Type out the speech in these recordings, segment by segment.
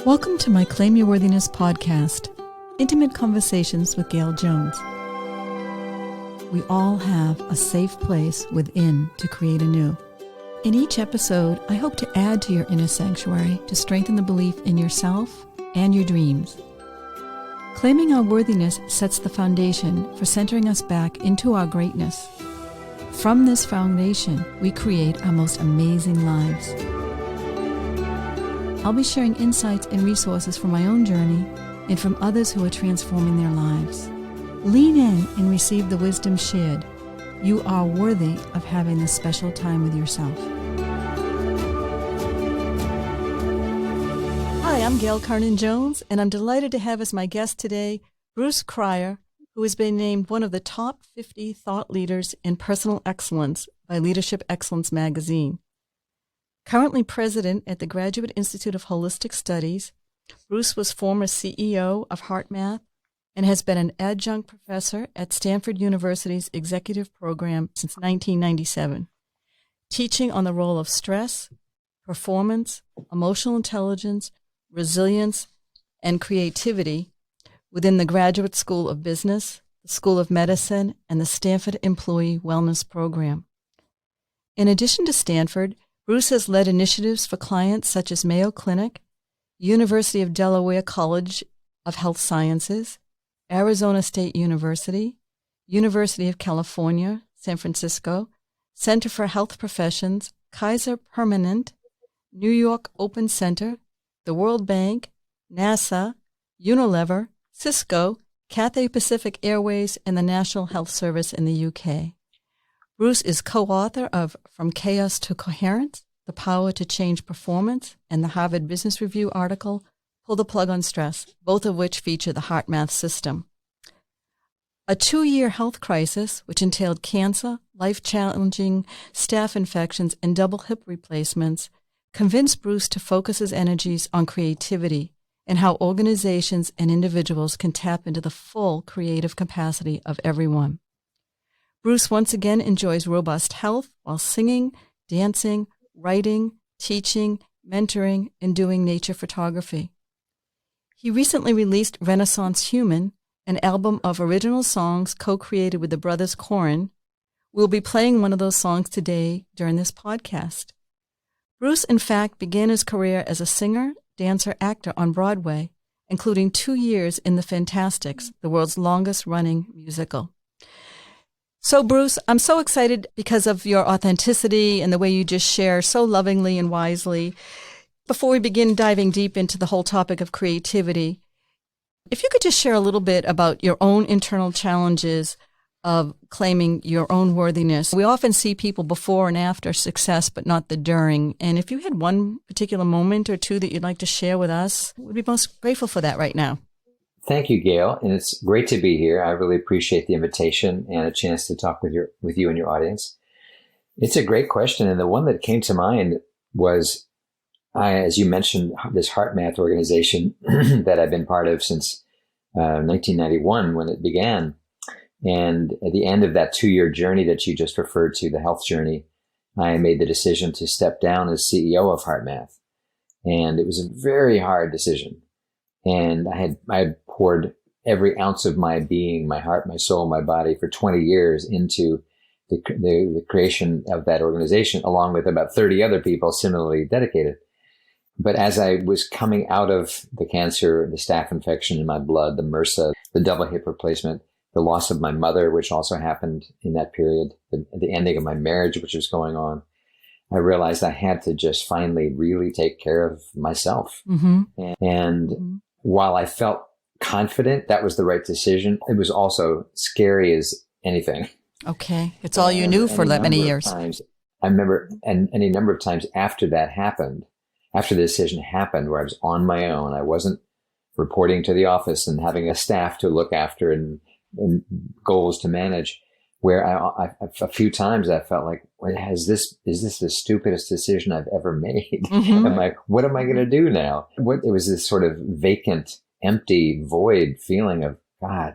Welcome to my Claim Your Worthiness podcast, intimate conversations with Gail Jones. We all have a safe place within to create anew. In each episode, I hope to add to your inner sanctuary to strengthen the belief in yourself and your dreams. Claiming our worthiness sets the foundation for centering us back into our greatness. From this foundation, we create our most amazing lives. I'll be sharing insights and resources from my own journey and from others who are transforming their lives. Lean in and receive the wisdom shared. You are worthy of having this special time with yourself. Hi, I'm Gail Carnan-Jones, and I'm delighted to have as my guest today Bruce Cryer, who has been named one of the top 50 thought leaders in personal excellence by Leadership Excellence magazine. Currently president at the Graduate Institute of Holistic Studies, Bruce was former CEO of HeartMath and has been an adjunct professor at Stanford University's executive program since 1997, teaching on the role of stress, performance, emotional intelligence, resilience, and creativity within the Graduate School of Business, the School of Medicine, and the Stanford Employee Wellness Program. In addition to Stanford, Bruce has led initiatives for clients such as Mayo Clinic, University of Delaware College of Health Sciences, Arizona State University, University of California, San Francisco, Center for Health Professions, Kaiser Permanente, New York Open Center, the World Bank, NASA, Unilever, Cisco, Cathay Pacific Airways, and the National Health Service in the UK. Bruce is co-author of From Chaos to Coherence, The Power to Change Performance, and the Harvard Business Review article, Pull the Plug on Stress, both of which feature the HeartMath system. A 2-year health crisis, which entailed cancer, life-challenging staph infections, and double hip replacements, convinced Bruce to focus his energies on creativity and how organizations and individuals can tap into the full creative capacity of everyone. Bruce once again enjoys robust health while singing, dancing, writing, teaching, mentoring, and doing nature photography. He recently released Renaissance Human, an album of original songs co-created with the brothers Corin. We'll be playing one of those songs today during this podcast. Bruce, in fact, began his career as a singer, dancer, actor on Broadway, including 2 years in The Fantastics, the world's longest-running musical. So, Bruce, I'm so excited because of your authenticity and the way you just share so lovingly and wisely. Before we begin diving deep into the whole topic of creativity, if you could just share a little bit about your own internal challenges of claiming your own worthiness. We often see people before and after success, but not the during. And if you had one particular moment or two that you'd like to share with us, we'd be most grateful for that right now. Thank you, Gail, and it's great to be here. I really appreciate the invitation and a chance to talk with you and your audience. It's a great question, and the one that came to mind was, as you mentioned, this HeartMath organization that I've been part of since 1991 when it began. And at the end of that 2-year journey that you just referred to, the health journey, I made the decision to step down as CEO of HeartMath. And it was a very hard decision. And I had poured every ounce of my being, my heart, my soul, my body for 20 years into the creation of that organization, along with about 30 other people similarly dedicated. But as I was coming out of the cancer, the staph infection in my blood, the MRSA, the double hip replacement, the loss of my mother, which also happened in that period, the ending of my marriage, which was going on, I realized I had to just finally really take care of myself. Mm-hmm. And while I felt confident that was the right decision, it was also scary as anything. Okay. It's all you knew for that many years. I remember, and any number of times after that happened, after the decision happened, where I was on my own, I wasn't reporting to the office and having a staff to look after and goals to manage, where a few times I felt like, is this the stupidest decision I've ever made? Mm-hmm. I'm like, what am I going to do now? It was this sort of vacant, empty, void feeling of, God,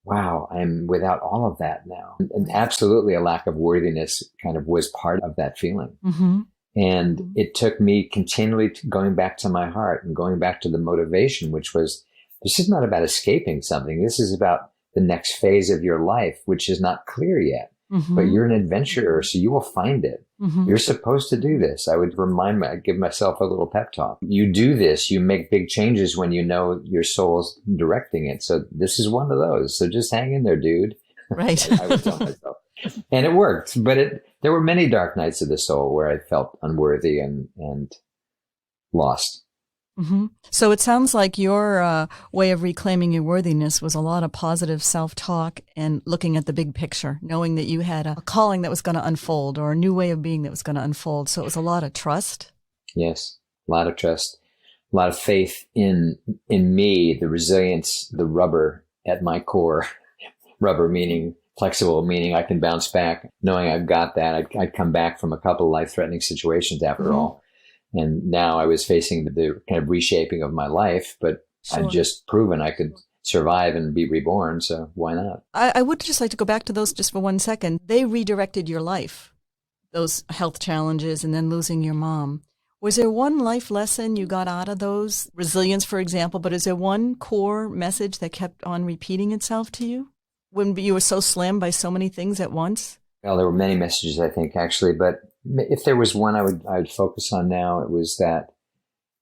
wow, I'm without all of that now. And absolutely a lack of worthiness kind of was part of that feeling. Mm-hmm. And it took me continually going back to my heart and going back to the motivation, which was, this is not about escaping something. This is about the next phase of your life, which is not clear yet. But you're an adventurer, so you will find it. You're supposed to do this. I would I'd give myself a little pep talk. You do this, you make big changes when you know your soul's directing it. So this is one of those. So just hang in there, dude. Right. I would tell myself. And it worked. But there were many dark nights of the soul where I felt unworthy and lost. So it sounds like your way of reclaiming your worthiness was a lot of positive self-talk and looking at the big picture, knowing that you had a calling that was going to unfold or a new way of being that was going to unfold. So it was a lot of trust. Yes, a lot of trust, a lot of faith in me, the resilience, the rubber at my core. Rubber meaning flexible, meaning I can bounce back, knowing I've got that. I'd come back from a couple of life-threatening situations after all. And now I was facing the kind of reshaping of my life, but I'd just proven I could survive and be reborn. So why not? I would just like to go back to those just for 1 second. They redirected your life, those health challenges and then losing your mom. Was there one life lesson you got out of those? Resilience, for example, but is there one core message that kept on repeating itself to you when you were so slammed by so many things at once? Well, there were many messages, I think, actually, but if there was one I would focus on now, it was that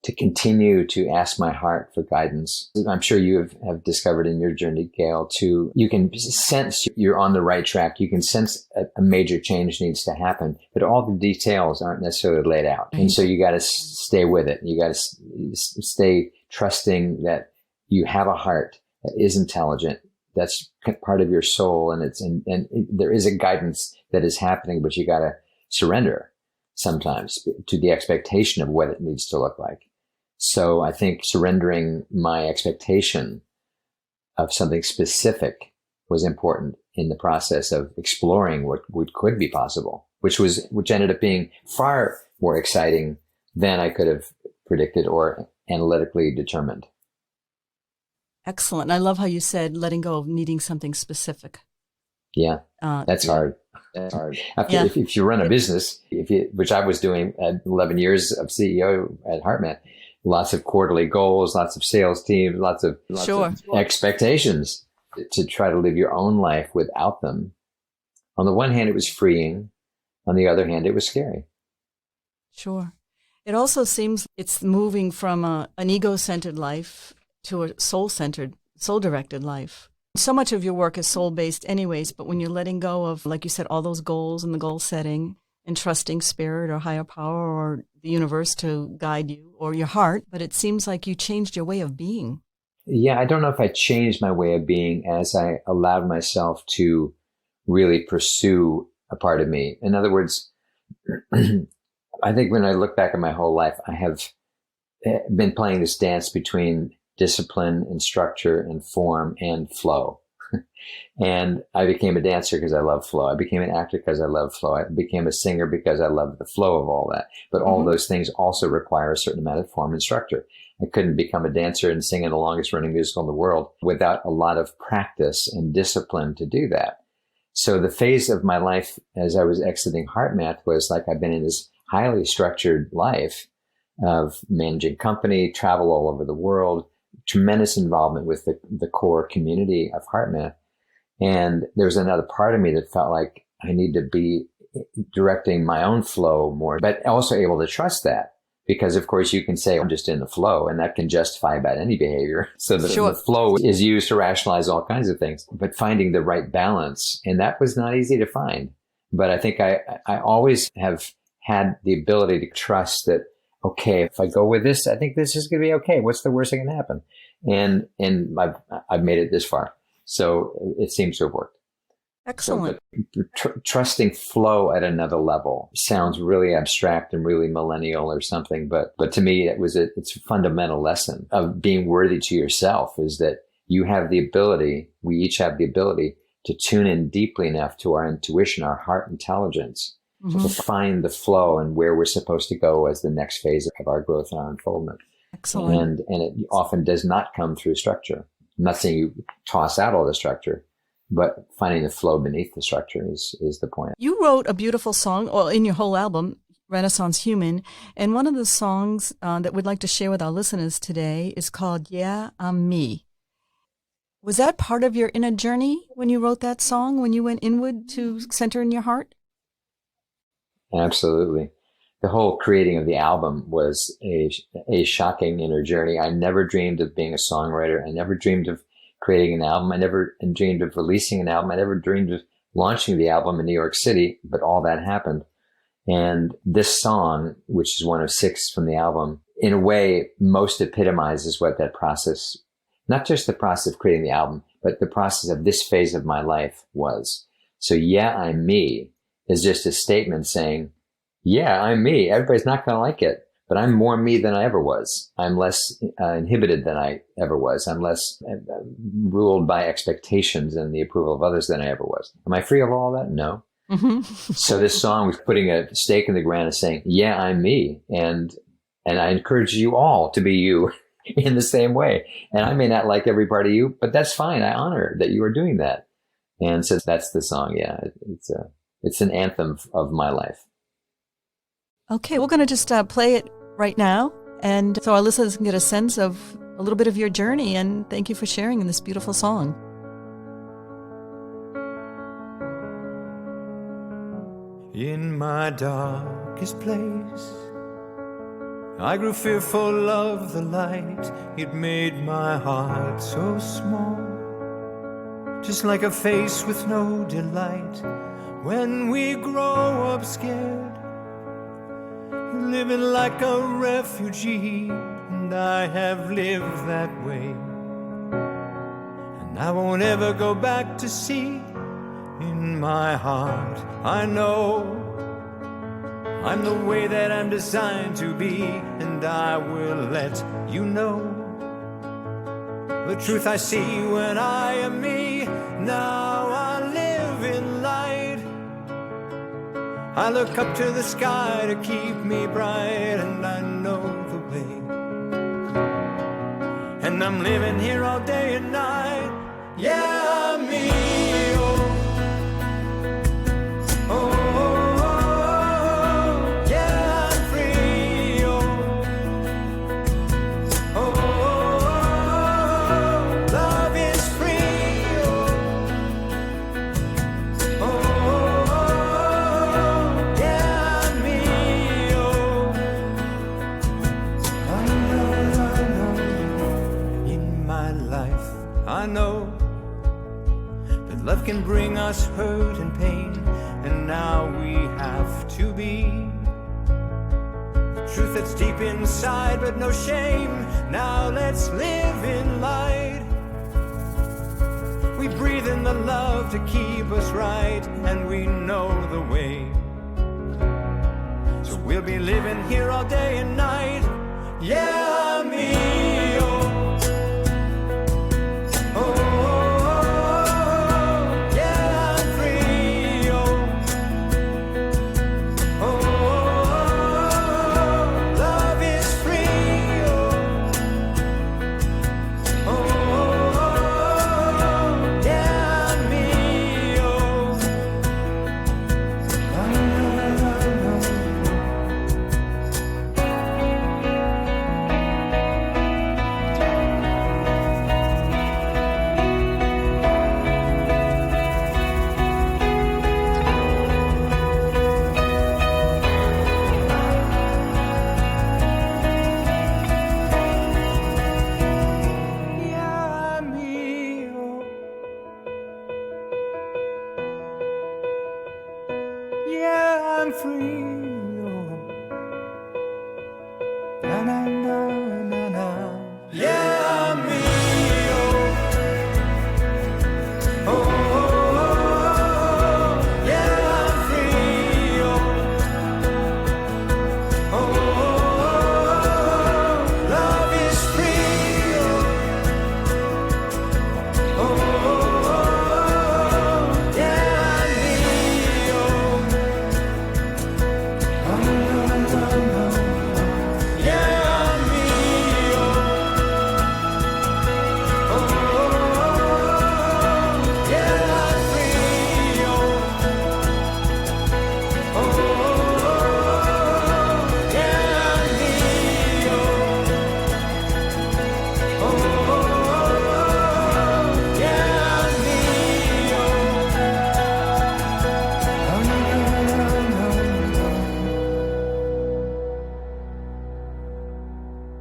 to continue to ask my heart for guidance. I'm sure you have discovered in your journey, Gail, too. You can sense you're on the right track. You can sense a major change needs to happen, but all the details aren't necessarily laid out. And so you got to stay with it. You got to stay trusting that you have a heart that is intelligent. That's part of your soul, and there is a guidance that is happening, but you got to surrender sometimes to the expectation of what it needs to look like. So I think surrendering my expectation of something specific was important in the process of exploring what could be possible, which ended up being far more exciting than I could have predicted or analytically determined. Excellent. I love how you said letting go of needing something specific. Yeah, that's hard. That's hard. If you run a business, which I was doing at 11 years of CEO at HeartMath, lots of quarterly goals, lots of sales teams, lots of expectations to try to live your own life without them. On the one hand, it was freeing. On the other hand, it was scary. Sure. It also seems it's moving from an ego-centered life to a soul-centered, soul-directed life. So much of your work is soul-based anyways, but when you're letting go of, like you said, all those goals and the goal setting and trusting spirit or higher power or the universe to guide you or your heart, but it seems like you changed your way of being. Yeah, I don't know if I changed my way of being as I allowed myself to really pursue a part of me. In other words, I think when I look back at my whole life, I have been playing this dance between discipline and structure and form and flow. And I became a dancer because I love flow. I became an actor because I love flow. I became a singer because I love the flow of all that. But all those things also require a certain amount of form and structure. I couldn't become a dancer and sing in the longest running musical in the world without a lot of practice and discipline to do that. So the phase of my life as I was exiting HeartMath was like I've been in this highly structured life of managing company, travel all over the world, tremendous involvement with the core community of HeartMath. And there was another part of me that felt like I need to be directing my own flow more, but also able to trust that. Because of course you can say, I'm just in the flow, and that can justify about any behavior. So the flow is used to rationalize all kinds of things, but finding the right balance. And that was not easy to find. But I think I always have had the ability to trust that, okay, if I go with this, I think this is going to be okay. What's the worst that can happen? And I've made it this far. So it seems to have worked. Excellent. So, trusting flow at another level sounds really abstract and really millennial or something. But to me, it's a fundamental lesson of being worthy to yourself is that you have the ability, we each have the ability to tune in deeply enough to our intuition, our heart intelligence, to find the flow and where we're supposed to go as the next phase of our growth and our unfoldment. Excellent. And it often does not come through structure. I'm not saying you toss out all the structure, but finding the flow beneath the structure is the point. You wrote a beautiful song, or in your whole album, Renaissance Human. And one of the songs that we'd like to share with our listeners today is called Yeah, I'm Me. Was that part of your inner journey when you wrote that song, when you went inward to center in your heart? Absolutely. The whole creating of the album was a shocking inner journey. I never dreamed of being a songwriter. I never dreamed of creating an album. I never dreamed of releasing an album. I never dreamed of launching the album in New York City, but all that happened. And this song, which is one of 6 from the album, in a way, most epitomizes what that process, not just the process of creating the album, but the process of this phase of my life was. So Yeah, I'm Me is just a statement saying, yeah, I'm me. Everybody's not going to like it, but I'm more me than I ever was. I'm less inhibited than I ever was. I'm less ruled by expectations and the approval of others than I ever was. Am I free of all that? No. Mm-hmm. So this song was putting a stake in the ground and saying, yeah, I'm me. And I encourage you all to be you in the same way. And I may not like every part of you, but that's fine. I honor that you are doing that. And so that's the song. Yeah, it's an anthem of my life. Okay, we're going to just play it right now, and so our listeners can get a sense of a little bit of your journey, and thank you for sharing in this beautiful song. In my darkest place, I grew fearful of the light. It made my heart so small, just like a face with no delight. When we grow up scared, living like a refugee, and I have lived that way, and I won't ever go back to sea. In my heart I know I'm the way that I'm designed to be, and I will let you know the truth I see when I am me. Now I live in light, I look up to the sky to keep me bright, and I know the way, and I'm living here all day and night. Yeah, I'm me. Oh, oh, oh, oh. Yeah, I'm free. Oh, oh, oh, oh. Love is free. Oh, oh, oh, oh. Yeah, I'm me. Oh, in my life I know that love can bring us hurt and pain, and now we have to be the truth that's deep inside, but no shame. Now let's live in light. We breathe in the love to keep us right, and we know the way. So we'll be living here all day and night. Yeah, me. Oh, oh, oh, oh. Yeah, I'm free. Oh, oh, oh, oh. Love is free. Oh, oh, oh, oh. Yeah, me.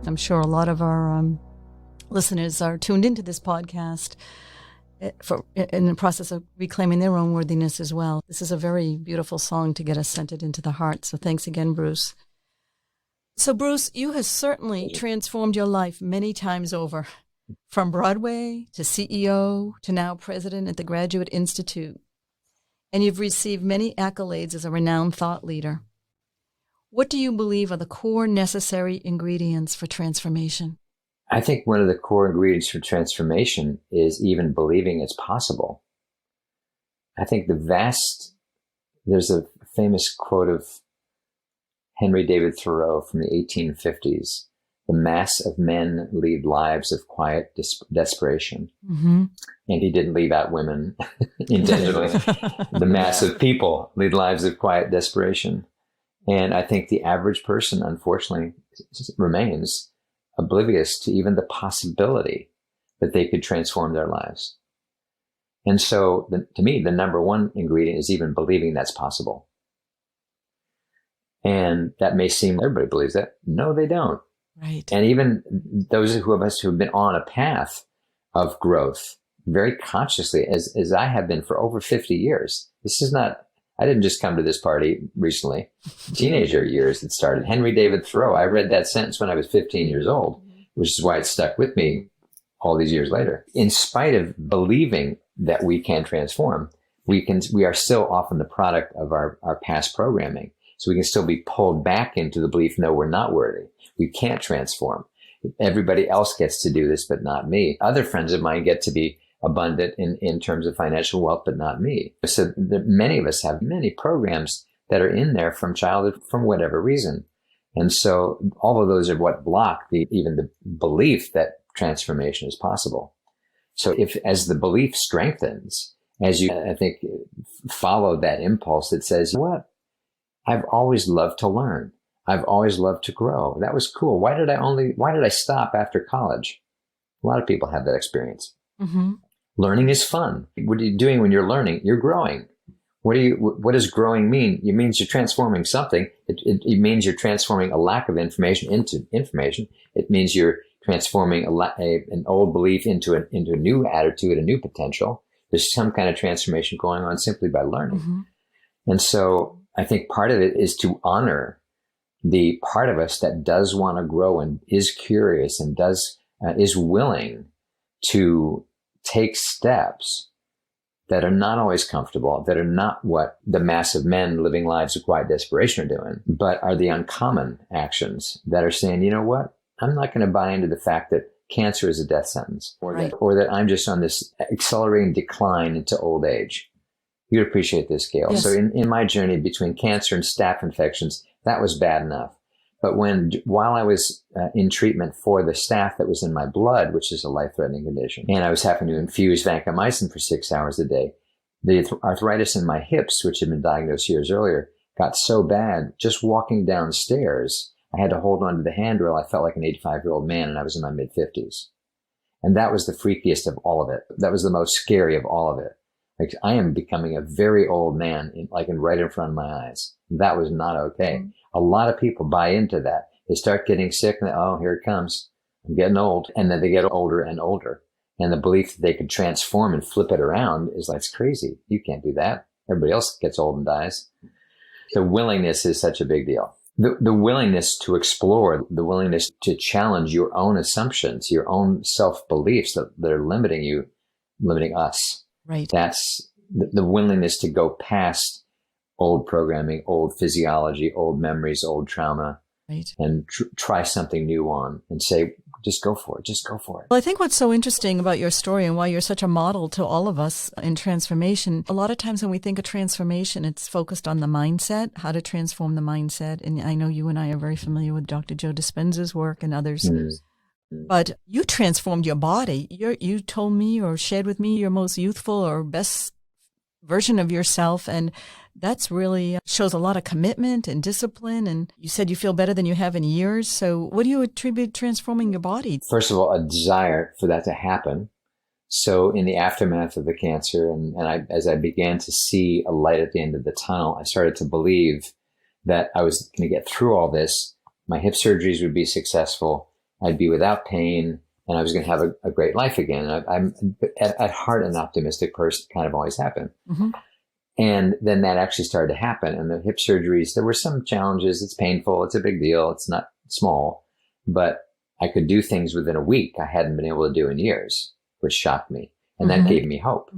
I'm sure a lot of our listeners are tuned into this podcast in the process of reclaiming their own worthiness as well. This is a very beautiful song to get us centered into the heart. So thanks again, Bruce. So Bruce, you have certainly transformed your life many times over, from Broadway to CEO to now president at the Graduate Institute. And you've received many accolades as a renowned thought leader. What do you believe are the core necessary ingredients for transformation? I think one of the core ingredients for transformation is even believing it's possible. I think there's a famous quote of Henry David Thoreau from the 1850s. The mass of men lead lives of quiet desperation. Mm-hmm. And he didn't leave out women intentionally. The mass of people lead lives of quiet desperation. And I think the average person, unfortunately, remains oblivious to even the possibility that they could transform their lives. And so, to me, the number one ingredient is even believing that's possible. And that may seem, everybody believes that. No, they don't. Right. And even those of us who have been on a path of growth, very consciously, as I have been for over 50 years. This is not, I didn't just come to this party recently. Teenager years it started. Henry David Thoreau, I read that sentence when I was 15 years old, which is why it stuck with me all these years later. In spite of believing that we can transform, we are still often the product of our past programming. So we can still be pulled back into the belief, no, we're not worthy. We can't transform. Everybody else gets to do this, but not me. Other friends of mine get to be abundant in terms of financial wealth, but not me. So many of us have many programs that are in there from childhood, from whatever reason. And so all of those are what block even the belief that transformation is possible. So as the belief strengthens, as you, I think, follow that impulse that says, you know what? I've always loved to learn. I've always loved to grow. That was cool. Why did I stop after college? A lot of people have that experience. Mm-hmm. Learning is fun. What are you doing when you're learning? You're growing. What does growing mean? It means you're transforming something. It means you're transforming a lack of information into information. It means you're transforming an old belief into a new attitude, a new potential. There's some kind of transformation going on simply by learning. Mm-hmm. And so I think part of it is to honor the part of us that does want to grow and is curious and is willing to take steps that are not always comfortable, that are not what the mass of men living lives of quiet desperation are doing, but are the uncommon actions that are saying, you know what? I'm not going to buy into the fact that cancer is a death sentence or that I'm just on this accelerating decline into old age. You'd appreciate this, Gail. Yes. So in my journey between cancer and staph infections, that was bad enough. But while I was in treatment for the staph that was in my blood, which is a life-threatening condition, and I was having to infuse vancomycin for 6 hours a day, the arthritis in my hips, which had been diagnosed years earlier, got so bad, just walking downstairs, I had to hold on to the handrail. I felt like an 85-year-old man, and I was in my mid-50s. And that was the freakiest of all of it. That was the most scary of all of it. Like, I am becoming a very old man, right in front of my eyes. That was not okay. Mm-hmm. A lot of people buy into that. They start getting sick and oh, here it comes. I'm getting old. And then they get older and older. And the belief that they could transform and flip it around is like, it's crazy. You can't do that. Everybody else gets old and dies. The willingness is such a big deal. The willingness to explore, the willingness to challenge your own assumptions, your own self-beliefs that are limiting us. Right. That's the willingness to go past old programming, old physiology, old memories, old trauma, right, and try something new on and say, just go for it. Just go for it. Well, I think what's so interesting about your story and why you're such a model to all of us in transformation, a lot of times when we think of transformation, it's focused on the mindset, how to transform the mindset. And I know you and I are very familiar with Dr. Joe Dispenza's work and others. Mm-hmm. But you transformed your body. You told me or shared with me your most youthful or best version of yourself. And that's really shows a lot of commitment and discipline. And you said you feel better than you have in years. So what do you attribute transforming your body? First of all, a desire for that to happen. So in the aftermath of the cancer, as I began to see a light at the end of the tunnel, I started to believe that I was going to get through all this. My hip surgeries would be successful. I'd be without pain, and I was going to have a great life again. I'm at heart an optimistic person, kind of always have been. Mm-hmm. And then that actually started to happen. And the hip surgeries, there were some challenges. It's painful. It's a big deal. It's not small, but I could do things within a week I hadn't been able to do in years, which shocked me. And that gave me hope.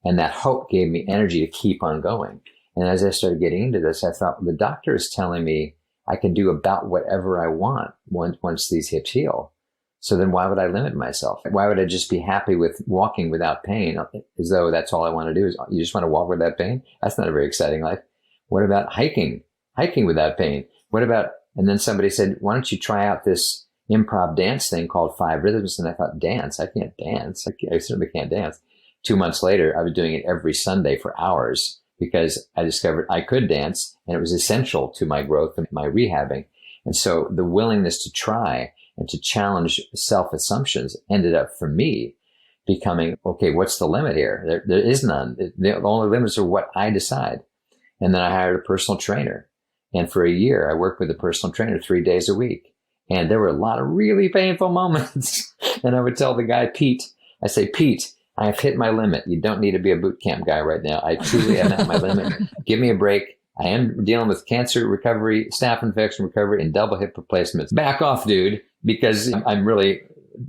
And that hope gave me energy to keep on going. And as I started getting into this, I thought, well, the doctor is telling me I can do about whatever I want once these hips heal. So then why would I limit myself? Why would I just be happy with walking without pain, as though that's all I want to do? Is you just want to walk without pain? That's not a very exciting life. What about hiking without pain? What about, and then somebody said, why don't you try out this improv dance thing called 5 Rhythms? And I thought, dance? I can't dance. I certainly can't dance. 2 months later, I was doing it every Sunday for hours because I discovered I could dance, and it was essential to my growth and my rehabbing. And so the willingness to try and to challenge self-assumptions ended up for me becoming, okay, what's the limit here? There is none. The only limits are what I decide. And then I hired a personal trainer. And for a year, I worked with a personal trainer 3 days a week. And there were a lot of really painful moments. And I would tell the guy, Pete, I say, Pete, I have hit my limit. You don't need to be a boot camp guy right now. I truly am at my limit. Give me a break. I am dealing with cancer recovery, staph infection recovery, and double hip replacements. Back off, dude, because I'm really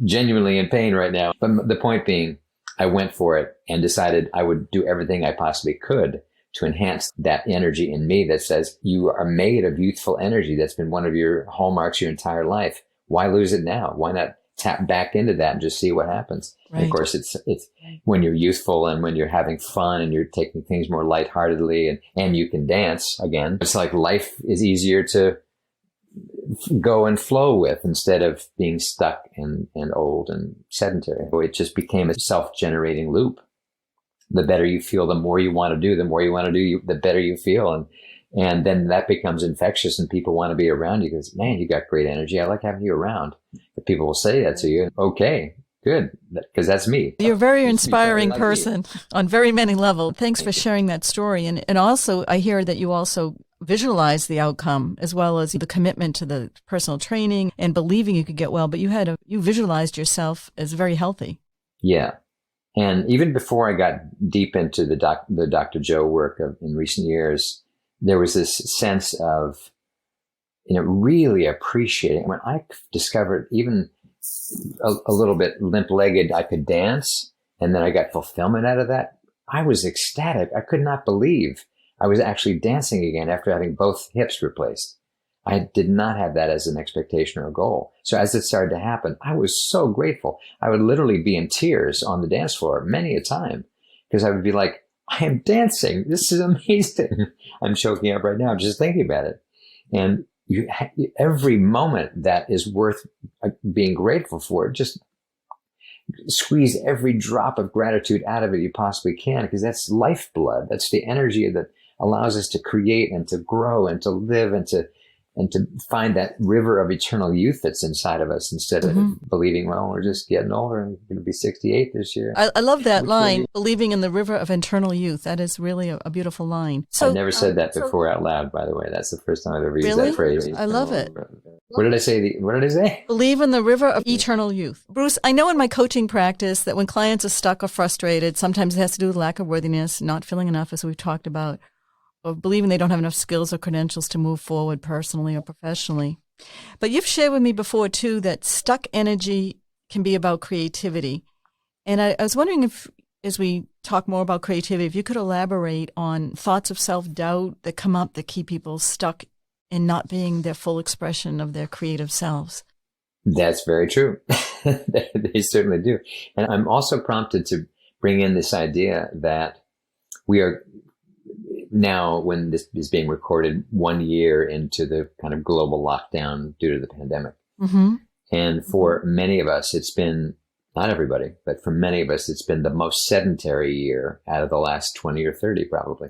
genuinely in pain right now. But the point being, I went for it and decided I would do everything I possibly could to enhance that energy in me that says you are made of youthful energy. That's been one of your hallmarks your entire life. Why lose it now? Why not tap back into that and just see what happens? Right. And of course, it's when you're youthful and when you're having fun and you're taking things more lightheartedly and you can dance again. It's like life is easier to go and flow with instead of being stuck and old and sedentary. It just became a self-generating loop. The better you feel, the more you want to do, the better you feel. And then that becomes infectious and people want to be around you because, man, you got great energy. I like having you around. If people will say that to you, okay, good, because that's me. You're a very inspiring person on very many levels. Thanks for sharing that story. And also, I hear that you also visualize the outcome as well as the commitment to the personal training and believing you could get well, but you visualized yourself as very healthy. Yeah. And even before I got deep into the Dr. Joe work in recent years, there was this sense of, really appreciating. When I discovered even a little bit limp-legged, I could dance, and then I got fulfillment out of that, I was ecstatic. I could not believe I was actually dancing again after having both hips replaced. I did not have that as an expectation or a goal. So as it started to happen, I was so grateful. I would literally be in tears on the dance floor many a time because I would be like, I am dancing. This is amazing. I'm choking up right now just thinking about it. And every moment that is worth being grateful for, just squeeze every drop of gratitude out of it you possibly can, because that's lifeblood. That's the energy that allows us to create and to grow and to live and to find that river of eternal youth that's inside of us instead of believing, well, we're just getting older and going to be 68 this year. I love that line, believing in the river of eternal youth. That is really a beautiful line. So, I've never said that before out loud, by the way. That's the first time I've ever used that phrase. I love it. What did I say? Believe in the river of eternal youth. Bruce, I know in my coaching practice that when clients are stuck or frustrated, sometimes it has to do with lack of worthiness, not feeling enough, as we've talked about, or believing they don't have enough skills or credentials to move forward personally or professionally. But you've shared with me before, too, that stuck energy can be about creativity. And I was wondering if, as we talk more about creativity, if you could elaborate on thoughts of self-doubt that come up that keep people stuck in not being their full expression of their creative selves. That's very true. They certainly do. And I'm also prompted to bring in this idea that we are now, when this is being recorded, 1 year into the kind of global lockdown due to the pandemic. Mm-hmm. And for many of us, it's been, not everybody, but for many of us, it's been the most sedentary year out of the last 20 or 30, probably.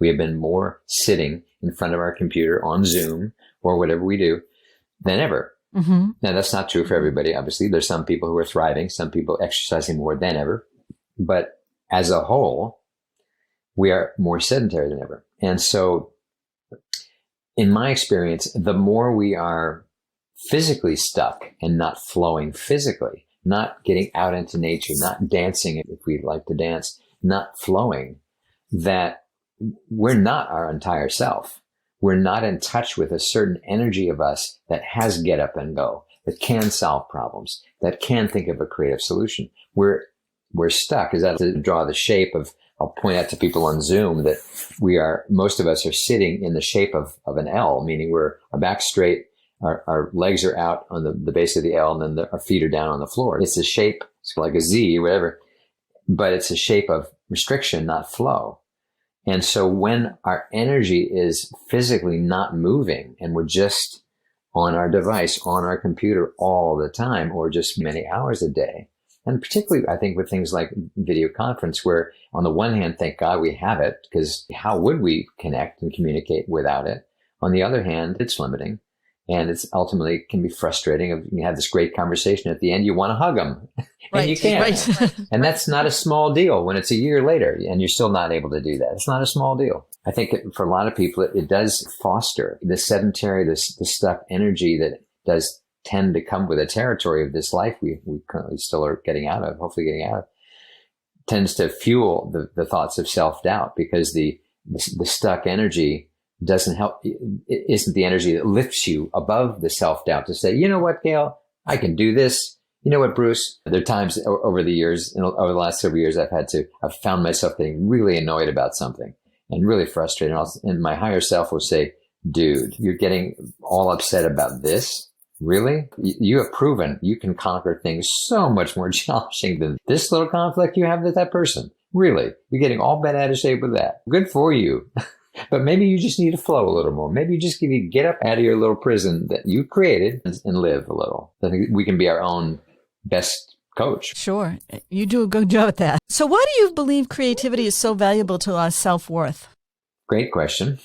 We have been more sitting in front of our computer on Zoom or whatever we do than ever. Mm-hmm. Now, that's not true for everybody. Obviously, there's some people who are thriving, some people exercising more than ever. But as a whole, we are more sedentary than ever. And so in my experience, the more we are physically stuck and not flowing physically, not getting out into nature, not dancing if we like to dance, not flowing, that we're not our entire self. We're not in touch with a certain energy of us that has get up and go, that can solve problems, that can think of a creative solution. We're stuck. Is that to draw the shape of, I'll point out to people on Zoom that most of us are sitting in the shape of an L, meaning we're our back straight, our legs are out on the base of the L, and then our feet are down on the floor. It's a shape, it's like a Z, whatever, but it's a shape of restriction, not flow. And so when our energy is physically not moving and we're just on our device, on our computer all the time, or just many hours a day, and particularly I think with things like video conference, where on the one hand, thank God we have it, because how would we connect and communicate without it? On the other hand, it's limiting. And it's ultimately can be frustrating. You have this great conversation at the end, you want to hug them, and you can't. Right. And that's not a small deal when it's a year later and you're still not able to do that. It's not a small deal. I think for a lot of people, it does foster this sedentary, this stuck energy that does tend to come with the territory of this life we currently still are hopefully getting out of, tends to fuel the thoughts of self-doubt, because the stuck energy doesn't help. It isn't the energy that lifts you above the self-doubt to say, you know what, Gail, I can do this. You know what, Bruce, there are times over the years, over the last several years, I've found myself getting really annoyed about something and really frustrated. And my higher self will say, dude, you're getting all upset about this. Really? You have proven you can conquer things so much more challenging than this little conflict you have with that person. Really? You're getting all bent out of shape with that. Good for you. But maybe you just need to flow a little more. Maybe you just need to get up out of your little prison that you created and live a little. I think we can be our own best coach. Sure. You do a good job at that. So why do you believe creativity is so valuable to our self-worth? Great question.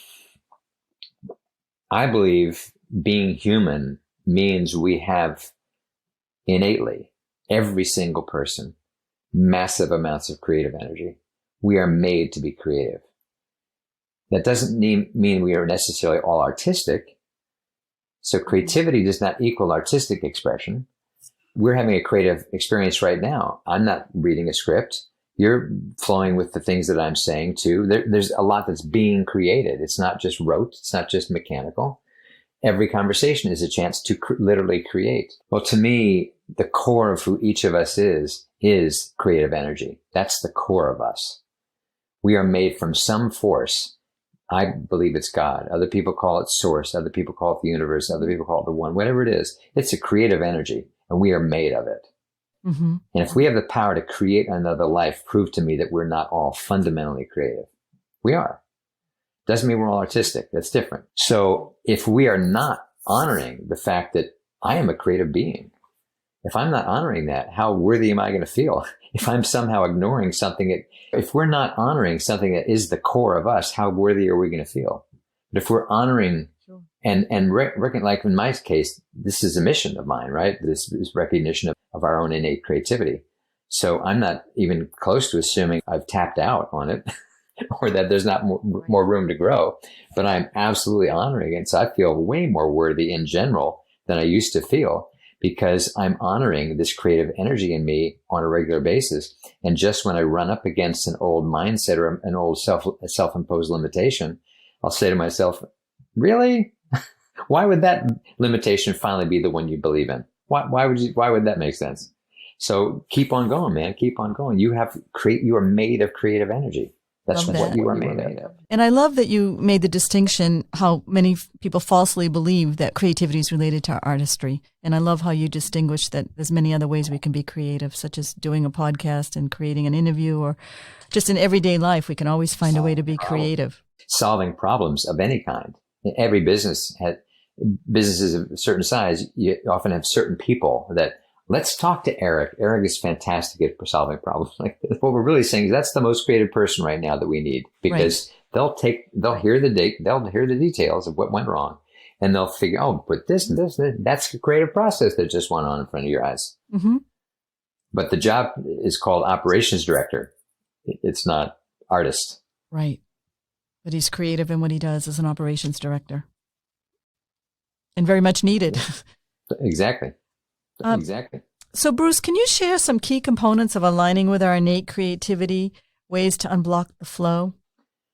I believe being human means we have innately, every single person, massive amounts of creative energy. We are made to be creative. That doesn't mean we are necessarily all artistic. So creativity does not equal artistic expression. We're having a creative experience right now. I'm not reading a script. You're flowing with the things that I'm saying too. There's a lot that's being created. It's not just rote. It's not just mechanical. Every conversation is a chance to literally create. Well, to me, the core of who each of us is creative energy. That's the core of us. We are made from some force. I believe it's God. Other people call it source. Other people call it the universe. Other people call it the one. Whatever it is, it's a creative energy, and we are made of it. Mm-hmm. And if we have the power to create another life, prove to me that we're not all fundamentally creative. We are. Doesn't mean we're all artistic. That's different. So if we are not honoring the fact that I am a creative being, if I'm not honoring that, how worthy am I going to feel? If I'm somehow ignoring something, if we're not honoring something that is the core of us, how worthy are we going to feel? But if we're honoring and like in my case, this is a mission of mine, right? This is recognition of our own innate creativity. So I'm not even close to assuming I've tapped out on it or that there's not more room to grow, but I'm absolutely honoring it. So I feel way more worthy in general than I used to feel, because I'm honoring this creative energy in me on a regular basis. And just when I run up against an old mindset or an old self-imposed limitation, I'll say to myself, really? Why would that limitation finally be the one you believe in? Why would that make sense? So keep on going, man. Keep on going. You are made of creative energy. That's what you are made of. And I love that you made the distinction, how many people falsely believe that creativity is related to artistry. And I love how you distinguish that there's many other ways we can be creative, such as doing a podcast and creating an interview, or just in everyday life, we can always find a way to be creative. Solving problems of any kind. Every businesses of a certain size, you often have certain people that, let's talk to Eric. Eric is fantastic at solving problems like this. What we're really saying is that's the most creative person right now that we need, because they'll hear the details of what went wrong, and they'll figure, oh, but this, that's the creative process that just went on in front of your eyes. Mm-hmm. But the job is called operations director. It's not artist. Right. But he's creative in what he does as an operations director. And very much needed. Exactly. Um, Exactly. So, Bruce, can you share some key components of aligning with our innate creativity, ways to unblock the flow?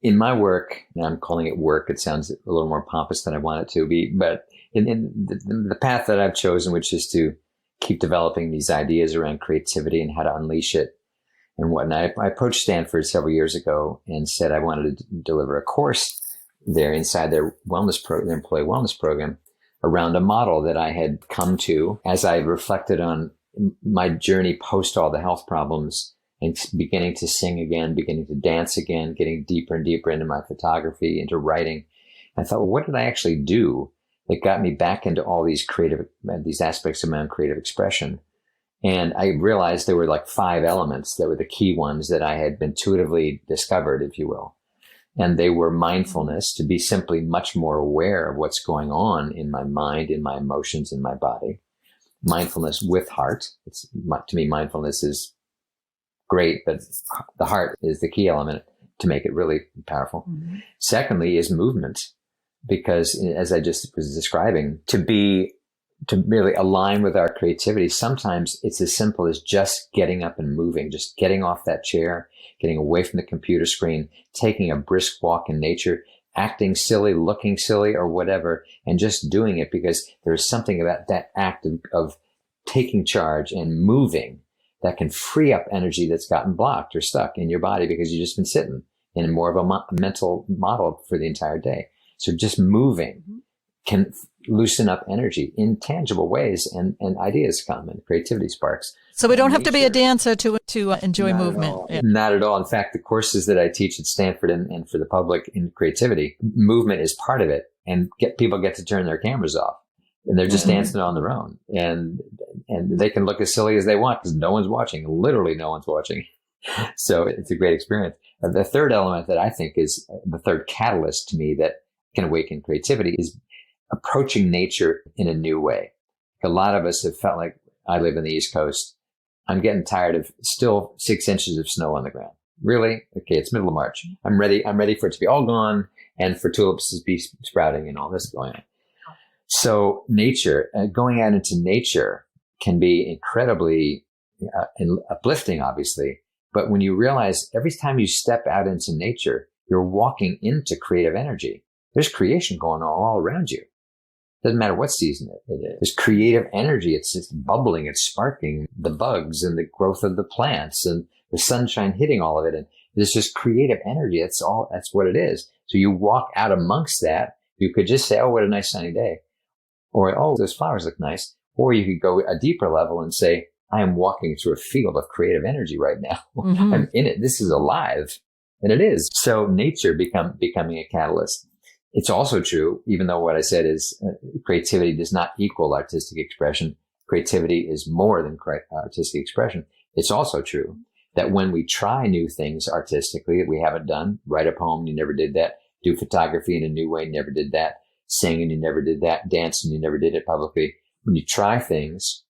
In my work, and I'm calling it work, it sounds a little more pompous than I want it to be, but in the path that I've chosen, which is to keep developing these ideas around creativity and how to unleash it and whatnot, I approached Stanford several years ago and said I wanted to deliver a course there inside their their employee wellness program around a model that I had come to as I reflected on my journey post all the health problems and beginning to sing again, beginning to dance again, getting deeper and deeper into my photography, into writing. I thought, well, what did I actually do that got me back into all these these aspects of my own creative expression? And I realized there were like 5 elements that were the key ones that I had intuitively discovered, if you will. And they were mindfulness, to be simply much more aware of what's going on in my mind, in my emotions, in my body. Mindfulness with heart. To me, mindfulness is great, but the heart is the key element to make it really powerful. Mm-hmm. Secondly is movement, because as I just was describing, to really align with our creativity, sometimes it's as simple as just getting up and moving, just getting off that chair, getting away from the computer screen, taking a brisk walk in nature, acting silly, looking silly, or whatever, and just doing it, because there's something about that act of taking charge and moving that can free up energy that's gotten blocked or stuck in your body because you've just been sitting in more of a mental model for the entire day. So just moving can loosen up energy in tangible ways, and ideas come and creativity sparks. So we don't have to be a dancer to enjoy movement. Yeah. Not at all. In fact, the courses that I teach at Stanford and for the public in creativity, movement is part of it, and people get to turn their cameras off and they're just dancing on their own, and they can look as silly as they want because no one's watching. Literally no one's watching. So it's a great experience. The third element that I think is the third catalyst to me that can awaken creativity is approaching nature in a new way. A lot of us have felt like, I live in the East Coast, I'm getting tired of still 6 inches of snow on the ground. Really? Okay, it's middle of March. I'm ready for it to be all gone and for tulips to be sprouting and all this going on. So nature, going out into nature can be incredibly uplifting, obviously. But when you realize every time you step out into nature, you're walking into creative energy. There's creation going on all around you. Doesn't matter what season it is. There's creative energy. It's just bubbling. It's sparking. The bugs and the growth of the plants and the sunshine hitting all of it. And there's just creative energy. That's what it is. So you walk out amongst that. You could just say, oh, what a nice sunny day. Or, oh, those flowers look nice. Or you could go a deeper level and say, I am walking through a field of creative energy right now. Mm-hmm. I'm in it. This is alive. And it is. So nature becoming a catalyst. It's also true, even though what I said is creativity does not equal artistic expression. Creativity is more than artistic expression. It's also true that when we try new things artistically that we haven't done, write a poem, you never did that. Do photography in a new way, never did that. Sing, and you never did that. Dance, and you never did it publicly. When you try things,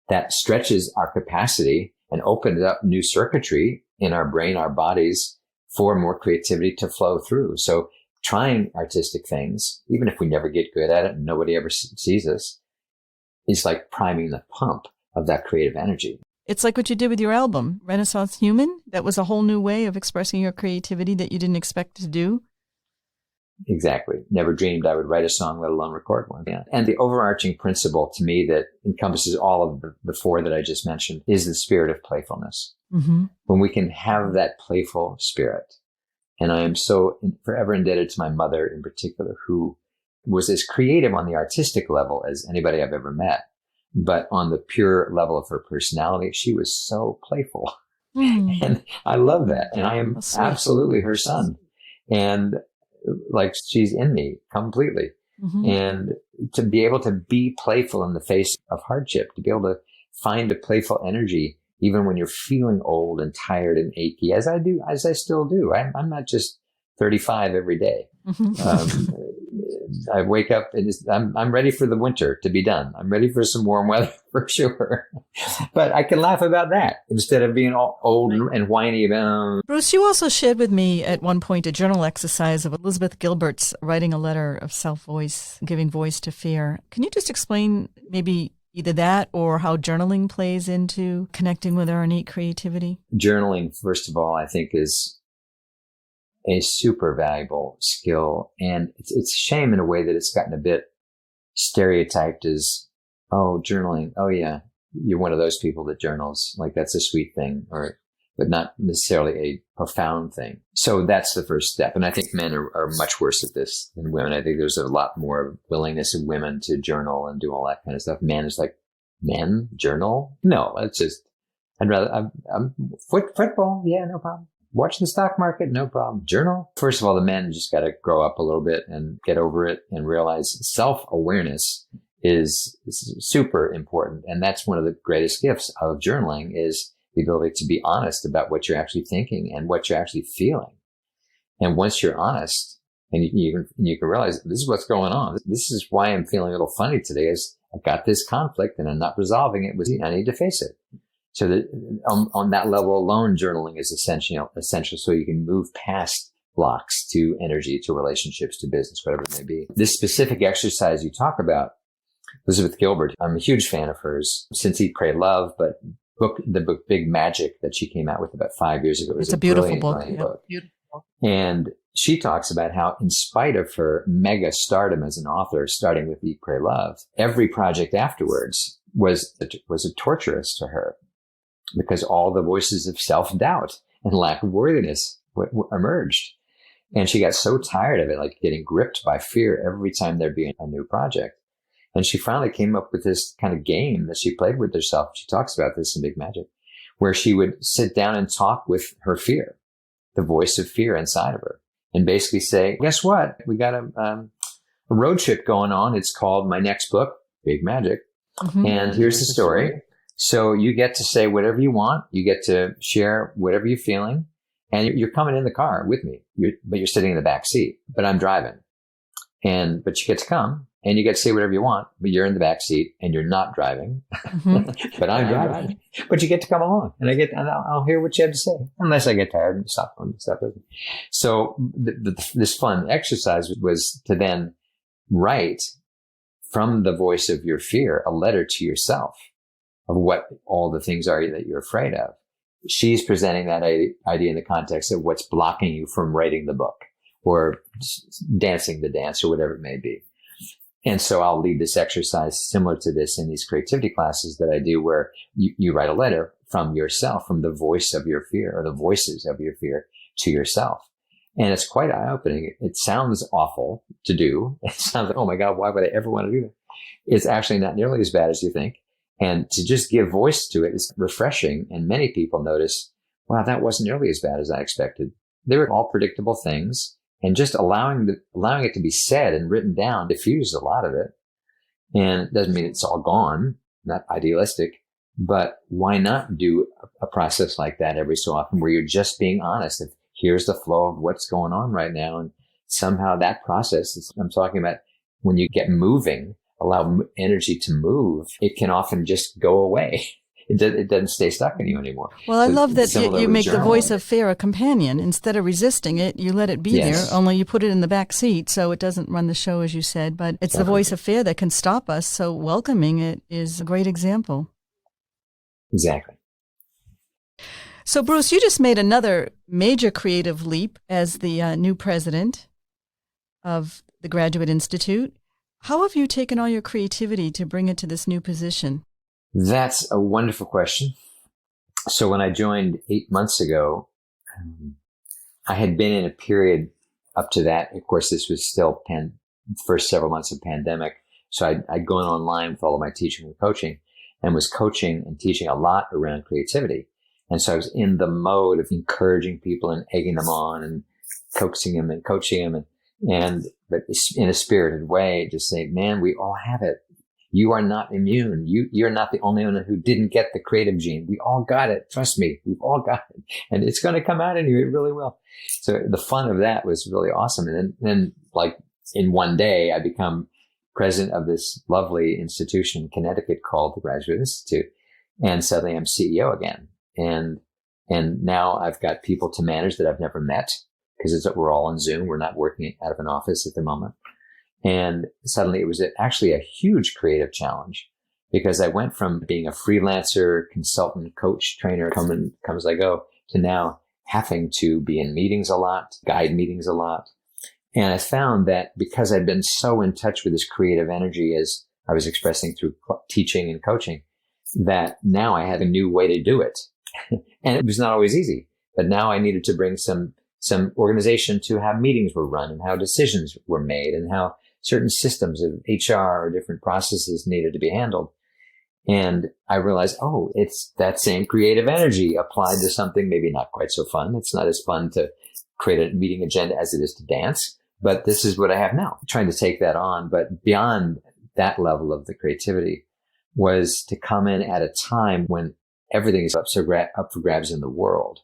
that stretches our capacity and opens up new circuitry in our brain, our bodies, for more creativity to flow through. So trying artistic things, even if we never get good at it and nobody ever sees us, is like priming the pump of that creative energy. It's like what you did with your album, Renaissance Human. That was a whole new way of expressing your creativity that you didn't expect to do. Exactly. Never dreamed I would write a song, let alone record one. Yeah. And the overarching principle to me that encompasses all of the 4 that I just mentioned is the spirit of playfulness. Mm-hmm. When we can have that playful spirit. And I am so forever indebted to my mother in particular, who was as creative on the artistic level as anybody I've ever met. But on the pure level of her personality, she was so playful. Mm. And I love that. And I am absolutely her son. And like she's in me completely. Mm-hmm. And to be able to be playful in the face of hardship, to be able to find a playful energy, even when you're feeling old and tired and achy, as I still do. I'm not just 35 every day. Mm-hmm. I wake up and I'm ready for the winter to be done. I'm ready for some warm weather for sure. But I can laugh about that instead of being all old and whiny about. Bruce, you also shared with me at one point a journal exercise of Elizabeth Gilbert's writing a letter of self-voice, giving voice to fear. Can you just explain maybe either that or how journaling plays into connecting with our innate creativity? Journaling, first of all, I think is a super valuable skill. And it's a shame in a way that it's gotten a bit stereotyped as, oh, journaling. Oh yeah, you're one of those people that journals. Like that's a sweet thing, but not necessarily a profound thing. So that's the first step. And I think men are much worse at this than women. I think there's a lot more willingness of women to journal and do all that kind of stuff. Men is like, men journal? No, it's just, I'm football. Yeah, no problem. Watch the stock market, no problem. Journal. First of all, the men just got to grow up a little bit and get over it and realize self-awareness is super important. And that's one of the greatest gifts of journaling is the ability to be honest about what you're actually thinking and what you're actually feeling. And once you're honest and you can realize this is what's going on. This is why I'm feeling a little funny today is I got this conflict and I'm not resolving it. I need to face it. So that on that level alone, journaling is essential so you can move past blocks to energy, to relationships, to business, whatever it may be. This specific exercise you talk about, Elizabeth Gilbert, I'm a huge fan of hers since Eat, Pray, Love, but the book Big Magic that she came out with about 5 years ago. It's a beautiful book. Beautiful. And she talks about how in spite of her mega stardom as an author, starting with Eat, Pray, Love, every project afterwards was a torturous to her. Because all the voices of self-doubt and lack of worthiness emerged. And she got so tired of it, like getting gripped by fear every time there'd be a new project. And she finally came up with this kind of game that she played with herself. She talks about this in Big Magic, where she would sit down and talk with her fear, the voice of fear inside of her, and basically say, guess what? We got a road trip going on. It's called my next book, Big Magic. Mm-hmm. And here's the story. So you get to say whatever you want. You get to share whatever you're feeling. And you're coming in the car with me, but you're sitting in the back seat, but I'm driving. But you get to come and you get to say whatever you want, but you're in the back seat and you're not driving, mm-hmm. But I'm driving, but you get to come along and I'll hear what you have to say unless I get tired and stop. So this fun exercise was to then write from the voice of your fear, a letter to yourself of what all the things are that you're afraid of. She's presenting that idea in the context of what's blocking you from writing the book or dancing the dance or whatever it may be. And so I'll lead this exercise similar to this in these creativity classes that I do where you write a letter from yourself, from the voice of your fear or the voices of your fear to yourself. And it's quite eye-opening. It sounds awful to do. It sounds like, oh my God, why would I ever want to do that? It's actually not nearly as bad as you think. And to just give voice to it is refreshing. And many people notice, wow, that wasn't nearly as bad as I expected. They were all predictable things. And just allowing it to be said and written down diffuses a lot of it. And it doesn't mean it's all gone, not idealistic. But why not do a process like that every so often where you're just being honest? If here's the flow of what's going on right now. And somehow that process, I'm talking about when you get moving, allow energy to move, it can often just go away. It doesn't stay stuck in you anymore. Well, I love that you make the voice of fear a companion. Instead of resisting it, you let it be there, only you put it in the back seat so it doesn't run the show, as you said. But it's the voice of fear that can stop us, so welcoming it is a great example. Exactly. So, Bruce, you just made another major creative leap as the new president of the Graduate Institute. How have you taken all your creativity to bring it to this new position? That's a wonderful question. So when I joined 8 months ago, I had been in a period up to that. Of course, this was still first several months of pandemic. So I'd gone online with all of my teaching and coaching and was coaching and teaching a lot around creativity. And so I was in the mode of encouraging people and egging them on and coaxing them and coaching them but in a spirited way, just saying, man, we all have it. You are not immune. You're not the only one who didn't get the creative gene. We all got it. Trust me. We've all got it. And it's going to come out in you. It really will. So the fun of that was really awesome. And then like in one day, I become president of this lovely institution in Connecticut called the Graduate Institute. And suddenly I'm CEO again. And now I've got people to manage that I've never met because we're all on Zoom. We're not working out of an office at the moment. And suddenly it was actually a huge creative challenge because I went from being a freelancer, consultant, coach, trainer, come as I go, to now having to be in meetings a lot, guide meetings a lot. And I found that because I'd been so in touch with this creative energy as I was expressing through teaching and coaching, that now I had a new way to do it. And it was not always easy, but now I needed to bring some organization to how meetings were run and how decisions were made and how certain systems of HR or different processes needed to be handled. And I realized, it's that same creative energy applied to something maybe not quite so fun. It's not as fun to create a meeting agenda as it is to dance, but this is what I have now, trying to take that on. But beyond that level of the creativity was to come in at a time when everything is up for grabs in the world.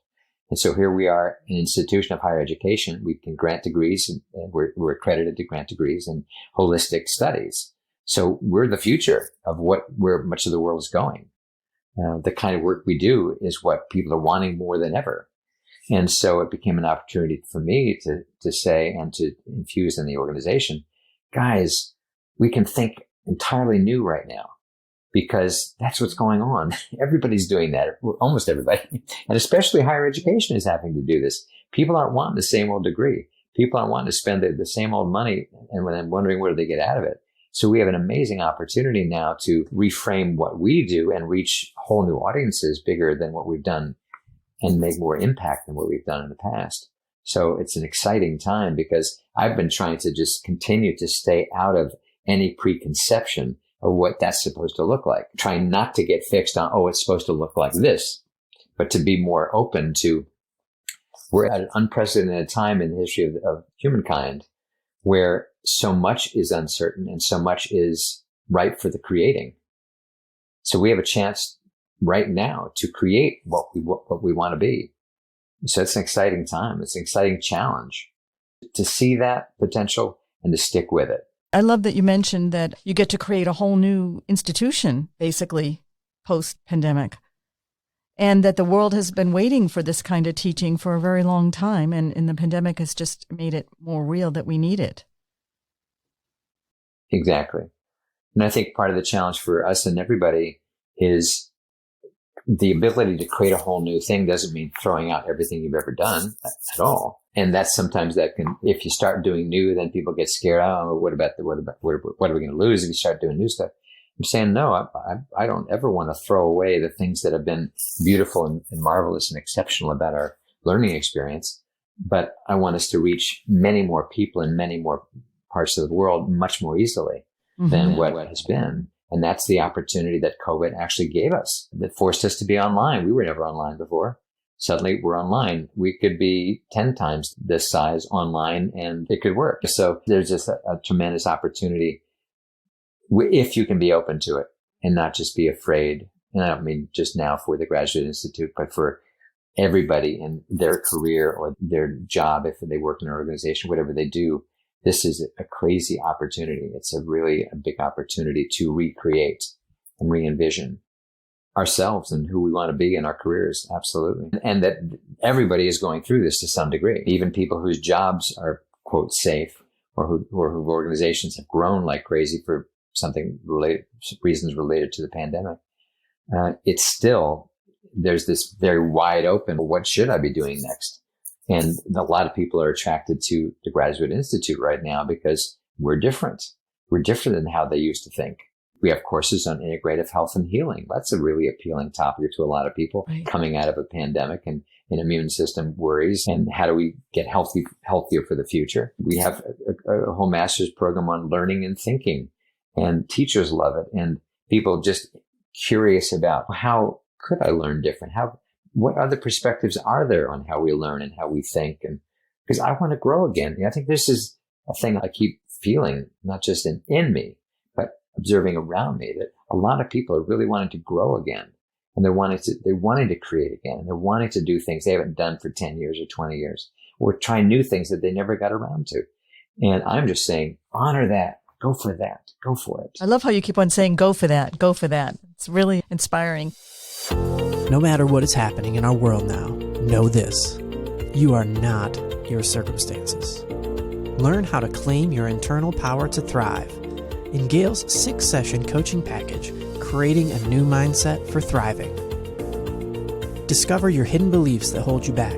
And so here we are, an institution of higher education. We can grant degrees, and we're accredited to grant degrees in holistic studies. So we're the future of where much of the world is going. The kind of work we do is what people are wanting more than ever. And so it became an opportunity for me to say and to infuse in the organization, guys, we can think entirely new right now because that's what's going on. Everybody's doing that, almost everybody. And especially higher education is having to do this. People aren't wanting the same old degree. People aren't wanting to spend the same old money and then wondering what do they get out of it. So we have an amazing opportunity now to reframe what we do and reach whole new audiences bigger than what we've done and make more impact than what we've done in the past. So it's an exciting time because I've been trying to just continue to stay out of any preconception of what that's supposed to look like. Trying not to get fixed on, it's supposed to look like this, but to be more open to, we're at an unprecedented time in the history of humankind where so much is uncertain and so much is ripe for the creating. So we have a chance right now to create what we want to be. So it's an exciting time. It's an exciting challenge to see that potential and to stick with it. I love that you mentioned that you get to create a whole new institution, basically, post-pandemic, and that the world has been waiting for this kind of teaching for a very long time, and the pandemic has just made it more real that we need it. Exactly. And I think part of the challenge for us and everybody is the ability to create a whole new thing doesn't mean throwing out everything you've ever done at all. And that's sometimes that can, if you start doing new, then people get scared. What are we going to lose if you start doing new stuff? I'm saying, no, I don't ever want to throw away the things that have been beautiful and marvelous and exceptional about our learning experience. But I want us to reach many more people in many more parts of the world much more easily than what has been. And that's the opportunity that COVID actually gave us. That forced us to be online. We were never online before. Suddenly we're online. We could be 10 times this size online and it could work. So there's just a tremendous opportunity if you can be open to it and not just be afraid. And I don't mean just now for the Graduate Institute, but for everybody in their career or their job, if they work in an organization, whatever they do. This is a crazy opportunity. It's a big opportunity to recreate and re-envision ourselves and who we want to be in our careers. Absolutely. And that everybody is going through this to some degree. Even people whose jobs are, quote, safe or who organizations have grown like crazy for reasons related to the pandemic. It's still, there's this very wide open, what should I be doing next? And a lot of people are attracted to the Graduate Institute right now because we're different. We're different than how they used to think. We have courses on integrative health and healing. That's a really appealing topic to a lot of people coming out of a pandemic and an immune system worries. And how do we get healthier for the future? We have a whole master's program on learning and thinking, and teachers love it. And people just curious about, how could I learn different? What other perspectives are there on how we learn and how we think? And because I want to grow again. I think this is a thing I keep feeling, not just in me, but observing around me, that a lot of people are really wanting to grow again. And they're wanting to create again. And they're wanting to do things they haven't done for 10 years or 20 years, or try new things that they never got around to. And I'm just saying, honor that. Go for that. Go for it. I love how you keep on saying, go for that. Go for that. It's really inspiring. No matter what is happening in our world now, know this: you are not your circumstances. Learn how to claim your internal power to thrive in Gail's 6-session coaching package, Creating a New Mindset for Thriving. Discover your hidden beliefs that hold you back.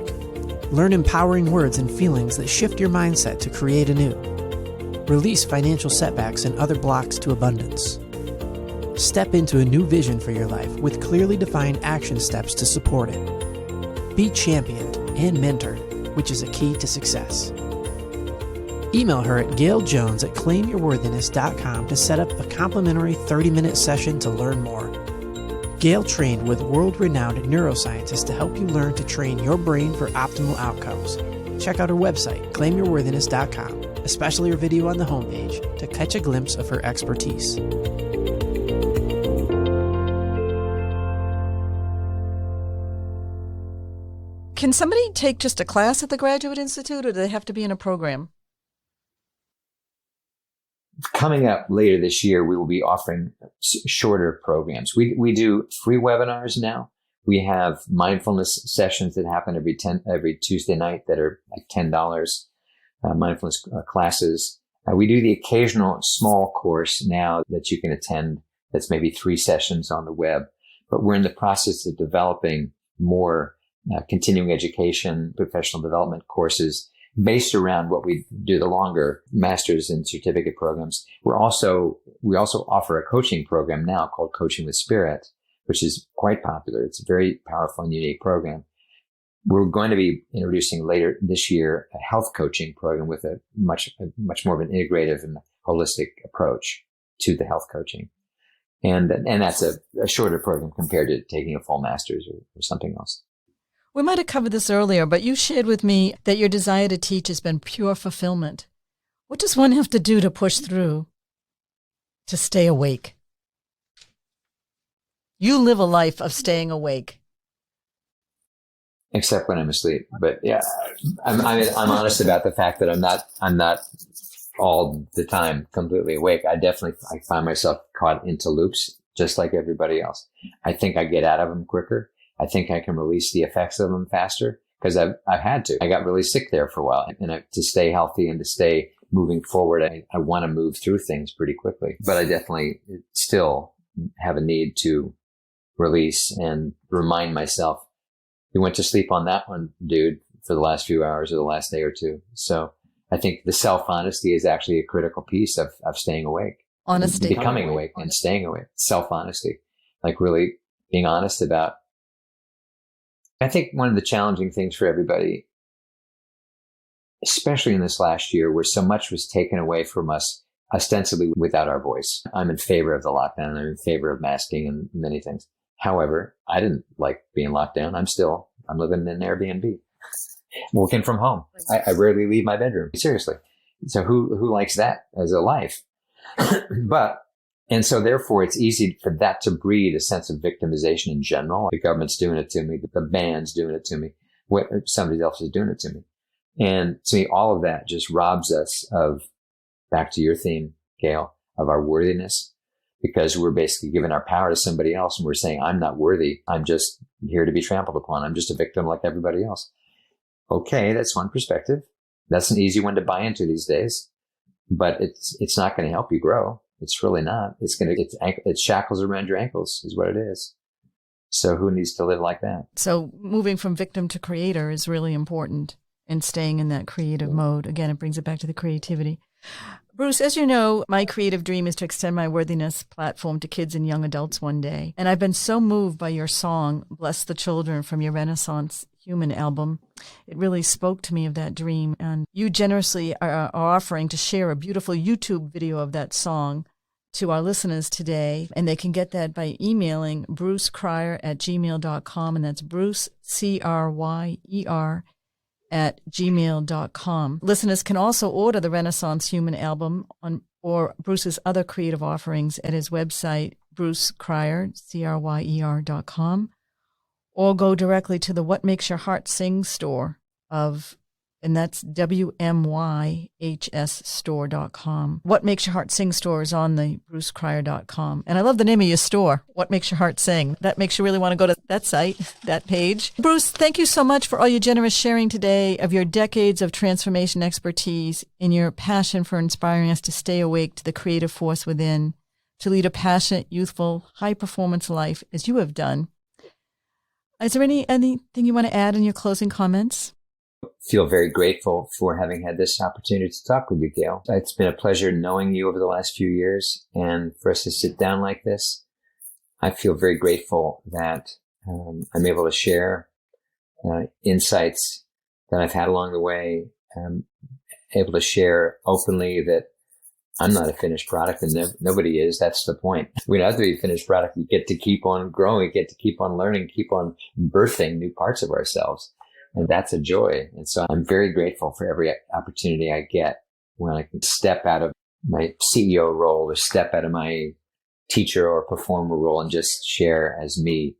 Learn empowering words and feelings that shift your mindset to create anew. Release financial setbacks and other blocks to abundance. Step into a new vision for your life with clearly defined action steps to support it. Be championed and mentored, which is a key to success. Email her at gailjones@claimyourworthiness.com to set up a complimentary 30-minute session to learn more. Gail trained with world-renowned neuroscientists to help you learn to train your brain for optimal outcomes. Check out her website, claimyourworthiness.com, especially her video on the homepage, to catch a glimpse of her expertise. Can somebody take just a class at the Graduate Institute, or do they have to be in a program? Coming up later this year, we will be offering shorter programs. We do free webinars now. We have mindfulness sessions that happen every Tuesday night that are like $10, mindfulness classes. We do the occasional small course now that you can attend that's maybe 3 sessions on the web, but we're in the process of developing more continuing education, professional development courses based around what we do, the longer master's and certificate programs. We also offer a coaching program now called Coaching with Spirit, which is quite popular. It's a very powerful and unique program. We're going to be introducing later this year a health coaching program with a much more of an integrative and holistic approach to the health coaching. And that's a shorter program compared to taking a full master's or something else. We might have covered this earlier, but you shared with me that your desire to teach has been pure fulfillment. What does one have to do to push through, to stay awake? You live a life of staying awake. Except when I'm asleep. But yeah, I'm honest about the fact that I'm not all the time completely awake. I find myself caught into loops just like everybody else. I think I get out of them quicker. I think I can release the effects of them faster because I've had to. I got really sick there for a while, and to stay healthy and to stay moving forward, I want to move through things pretty quickly. But I definitely still have a need to release and remind myself, you went to sleep on that one, dude, for the last few hours or the last day or two. So I think the self-honesty is actually a critical piece of staying awake. Honesty. Becoming awake and staying awake. Self-honesty. Like really being honest about. I think one of the challenging things for everybody, especially in this last year where so much was taken away from us ostensibly without our voice. I'm in favor of the lockdown. I'm in favor of masking and many things. However, I didn't like being locked down. I'm living in an Airbnb, working from home. I rarely leave my bedroom. Seriously. So who likes that as a life? And so therefore it's easy for that to breed a sense of victimization in general. The government's doing it to me. The band's doing it to me. Somebody else is doing it to me. And to me, all of that just robs us of, back to your theme, Gail, of our worthiness, because we're basically giving our power to somebody else and we're saying, I'm not worthy. I'm just here to be trampled upon. I'm just a victim like everybody else. Okay, that's one perspective. That's an easy one to buy into these days, but it's not going to help you grow. It's really not. It shackles around your ankles is what it is. So who needs to live like that? So moving from victim to creator is really important, and staying in that creative mode. Again, it brings it back to the creativity. Bruce, as you know, my creative dream is to extend my Worthiness platform to kids and young adults one day. And I've been so moved by your song, Bless the Children, from your Renaissance Human album. It really spoke to me of that dream. And you generously are offering to share a beautiful YouTube video of that song to our listeners today. And they can get that by emailing brucecrier@gmail.com. And that's Bruce, Cryer, @gmail.com. Listeners can also order the Renaissance Human album or Bruce's other creative offerings at his website, brucecrier.com, or go directly to the What Makes Your Heart Sing store of And that's WMYHSstore.com. What Makes Your Heart Sing store is on the brucecrier.com. And I love the name of your store, What Makes Your Heart Sing. That makes you really want to go to that site, that page. Bruce, thank you so much for all your generous sharing today of your decades of transformation expertise and your passion for inspiring us to stay awake to the creative force within, to lead a passionate, youthful, high-performance life as you have done. Is there anything you want to add in your closing comments? Feel very grateful for having had this opportunity to talk with you, Gail. It's been a pleasure knowing you over the last few years, and for us to sit down like this, I feel very grateful that I'm able to share insights that I've had along the way. I'm able to share openly that I'm not a finished product, and nobody is. That's the point. We don't have to be a finished product. We get to keep on growing. We get to keep on learning, keep on birthing new parts of ourselves. And that's a joy. And so I'm very grateful for every opportunity I get when I can step out of my CEO role or step out of my teacher or performer role and just share as me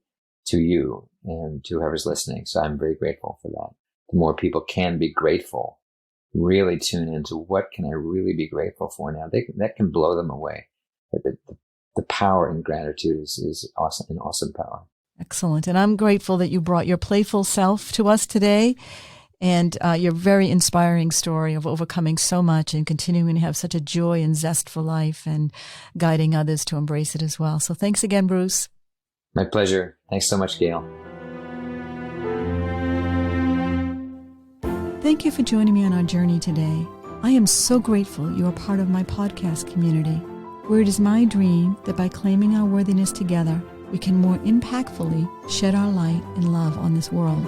to you and to whoever's listening. So I'm very grateful for that. The more people can be grateful, really tune into what can I really be grateful for now. That can blow them away. But the power in gratitude is awesome, an awesome power. Excellent. And I'm grateful that you brought your playful self to us today and your very inspiring story of overcoming so much and continuing to have such a joy and zest for life and guiding others to embrace it as well. So thanks again, Bruce. My pleasure. Thanks so much, Gail. Thank you for joining me on our journey today. I am so grateful you are part of my podcast community, where it is my dream that by claiming our worthiness together, we can more impactfully shed our light and love on this world.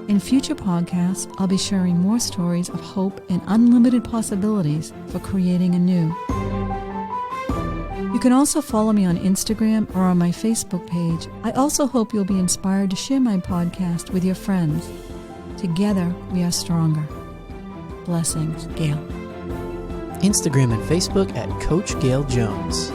In future podcasts, I'll be sharing more stories of hope and unlimited possibilities for creating anew. You can also follow me on Instagram or on my Facebook page. I also hope you'll be inspired to share my podcast with your friends. Together, we are stronger. Blessings, Gail. Instagram and Facebook at Coach Gail Jones.